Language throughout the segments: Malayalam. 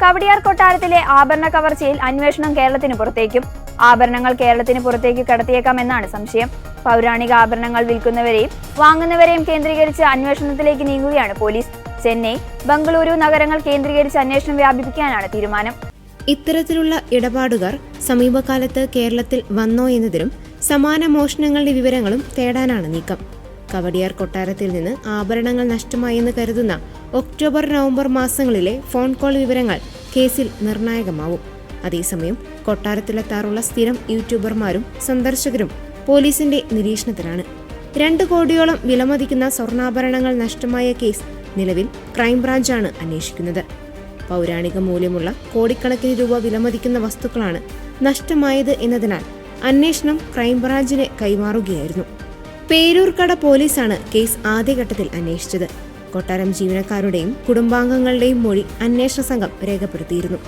കവടിയാർ കൊട്ടാരത്തിലെ ആഭരണ കവർച്ചയിൽ അന്വേഷണം കേരളത്തിന് പുറത്തേക്കും. ആഭരണങ്ങൾ കേരളത്തിന് പുറത്തേക്ക് കടത്തിയേക്കാമെന്നാണ് സംശയം. പൗരാണിക ആഭരണങ്ങൾ വിൽക്കുന്നവരെയും വാങ്ങുന്നവരെയും കേന്ദ്രീകരിച്ച് അന്വേഷണത്തിലേക്ക് നീങ്ങുകയാണ് പോലീസ്. ചെന്നൈ, ബംഗളൂരു നഗരങ്ങൾ കേന്ദ്രീകരിച്ച് അന്വേഷണം വ്യാപിപ്പിക്കാനാണ് തീരുമാനം. ഇത്തരത്തിലുള്ള ഇടപാടുകാർ സമീപകാലത്ത് കേരളത്തിൽ വന്നോ എന്നതിനും സമാന മോഷണങ്ങളുടെ വിവരങ്ങളും തേടാനാണ് നീക്കം. കവടിയാർ കൊട്ടാരത്തിൽ നിന്ന് ആഭരണങ്ങൾ നഷ്ടമായെന്ന് കരുതുന്ന ഒക്ടോബർ, നവംബർ മാസങ്ങളിലെ ഫോൺ കോൾ വിവരങ്ങൾ കേസിൽ നിർണായകമാവും. അതേസമയം കൊട്ടാരത്തിലെത്താറുള്ള സ്ഥിരം യൂട്യൂബർമാരും സന്ദർശകരും പോലീസിന്റെ നിരീക്ഷണത്തിലാണ്. 2 കോടിയോളം വിലമതിക്കുന്ന സ്വർണ്ണാഭരണങ്ങൾ നഷ്ടമായ കേസ് നിലവിൽ ക്രൈംബ്രാഞ്ചാണ് അന്വേഷിക്കുന്നത്. പൗരാണിക മൂല്യമുള്ള കോടിക്കണക്കിന് രൂപ വിലമതിക്കുന്ന വസ്തുക്കളാണ് നഷ്ടമായത് എന്നതിനാൽ അന്വേഷണം ക്രൈംബ്രാഞ്ചിന് കൈമാറുകയായിരുന്നു. പേരൂർക്കട പോലീസാണ് കേസ് ആദ്യഘട്ടത്തിൽ അന്വേഷിച്ചത്. കൊട്ടാരം ജീവനക്കാരുടെയും കുടുംബാംഗങ്ങളുടെയും മൊഴി അന്വേഷണ സംഘം രേഖപ്പെടുത്തിയിരുന്നു.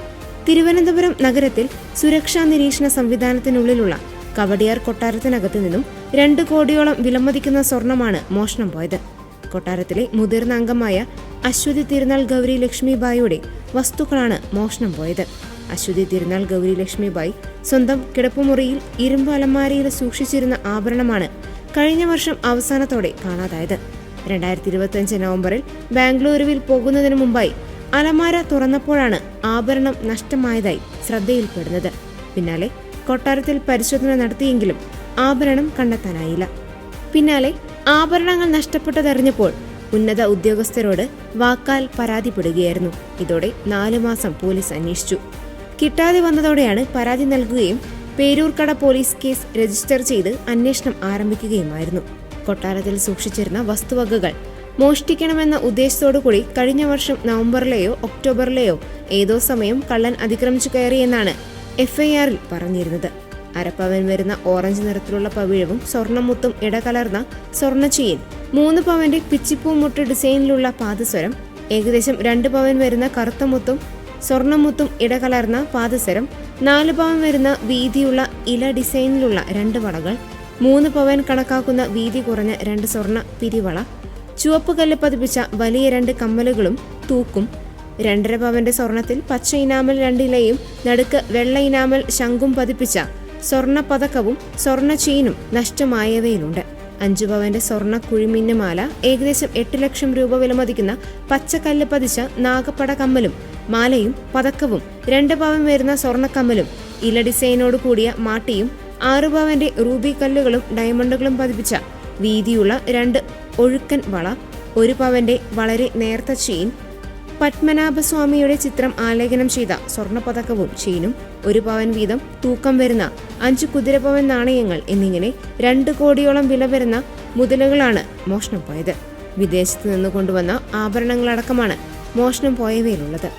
തിരുവനന്തപുരം നഗരത്തിൽ സുരക്ഷാ നിരീക്ഷണ സംവിധാനത്തിനുള്ളിലുള്ള കവടിയാർ കൊട്ടാരത്തിനകത്തു നിന്നും 2 കോടിയോളം വിലമതിക്കുന്ന സ്വർണമാണ് മോഷണം പോയത്. കൊട്ടാരത്തിലെ മുതിർന്ന അംഗമായ അശ്വതി തിരുനാൾ ഗൗരി ലക്ഷ്മിബായിയുടെ വസ്തുക്കളാണ് മോഷണം പോയത്. അശ്വതി തിരുനാൾ ഗൗരി ലക്ഷ്മിബായി സ്വന്തം കിടപ്പുമുറിയിൽ ഇരുമ്പ് അലമാരയിൽ സൂക്ഷിച്ചിരുന്ന ആഭരണമാണ് കഴിഞ്ഞ വർഷം അവസാനത്തോടെ കാണാതായത്. 2025 നവംബറിൽ ബാംഗ്ലൂരുവിൽ പോകുന്നതിന് മുമ്പായി അലമാര തുറന്നപ്പോഴാണ് ആഭരണം നഷ്ടമായതായി ശ്രദ്ധയിൽപ്പെടുന്നത്. പിന്നാലെ കൊട്ടാരത്തിൽ പരിശോധന നടത്തിയെങ്കിലും ആഭരണം കണ്ടെത്താനായില്ല. പിന്നാലെ ആഭരണങ്ങൾ നഷ്ടപ്പെട്ടതറിഞ്ഞപ്പോൾ ഉന്നത ഉദ്യോഗസ്ഥരോട് വാക്കാൽ പരാതിപ്പെടുകയായിരുന്നു. ഇതോടെ 4 മാസം പോലീസ് അന്വേഷിച്ചു. കിട്ടാതെ വന്നതോടെയാണ് പരാതി നൽകുകയും പേരൂർക്കട പോലീസ് കേസ് രജിസ്റ്റർ ചെയ്ത് അന്വേഷണം ആരംഭിക്കുകയുമായിരുന്നു. കൊട്ടാരത്തിൽ സൂക്ഷിച്ചിരുന്ന വസ്തുവകകൾ മോഷ്ടിക്കണമെന്ന ഉദ്ദേശത്തോടുകൂടി കഴിഞ്ഞ വർഷം നവംബറിലെയോ ഒക്ടോബറിലെയോ ഏതോ സമയം കള്ളൻ അതിക്രമിച്ചു കയറിയെന്നാണ് FIR-ൽ പറഞ്ഞിരുന്നത്. 1/2 പവൻ വരുന്ന ഓറഞ്ച് നിറത്തിലുള്ള പവിഴവും സ്വർണ്ണമുത്തും ഇടകലർന്ന സ്വർണ്ണ ചെയിൻ, 3 പവന്റെ പിച്ചിപ്പൂമുട്ട് ഡിസൈനിലുള്ള പാദസരം, ഏകദേശം 2 പവൻ വരുന്ന കറുത്ത മുത്തും സ്വർണ്ണമുത്തും ഇടകലർന്ന പാദസരം, 4 പവൻ വരുന്ന വീതിയുള്ള ഇല ഡിസൈനിലുള്ള 2 വളകൾ, 3 പവൻ കണക്കാക്കുന്ന വീതി കുറഞ്ഞ 2 സ്വർണ്ണ പിരിവള, ചുവപ്പ് കല്ല് പതിപ്പിച്ച വലിയ 2 കമ്മലുകളും തൂക്കും, 2.5 പവന്റെ സ്വർണത്തിൽ പച്ച ഇനാമൽ 2 ഇലയും നടുക്ക് വെള്ള ഇനാമൽ ശംഖും പതിപ്പിച്ച സ്വർണ്ണ പതക്കവും സ്വർണ്ണ ചെയിനും നഷ്ടമായവയിലുണ്ട്. 5 പവന്റെ സ്വർണ്ണ കുഴിമിന്നമാല, ഏകദേശം 8 ലക്ഷം രൂപ വിലമതിക്കുന്ന പച്ചക്കല്ല് പതിച്ച നാഗപ്പട കമ്മലും മാലയും പതക്കവും, 2 പവൻ വരുന്ന സ്വർണ്ണക്കമ്മലും ഇല ഡിസൈനോട് കൂടിയ മാട്ടിയും, 6 പവന്റെ റൂബി കല്ലുകളും ഡയമണ്ടുകളും പതിപ്പിച്ച വീതിയുള്ള 2 ഒഴുക്കൻ വള, 1 പവന്റെ വളരെ നേർത്ത ചെയിൻ, പത്മനാഭസ്വാമിയുടെ ചിത്രം ആലേഖനം ചെയ്ത സ്വർണ്ണപതക്കവും ചെയിനും, 1 പവൻ വീതം തൂക്കം വരുന്ന 5 കുതിരപ്പവൻ നാണയങ്ങൾ എന്നിങ്ങനെ 2 കോടിയോളം വില വരുന്ന മുതലുകളാണ് മോഷണം പോയത്. വിദേശത്ത് നിന്ന് കൊണ്ടുവന്ന ആഭരണങ്ങളടക്കമാണ് മോഷണം പോയവയിലുള്ളത്.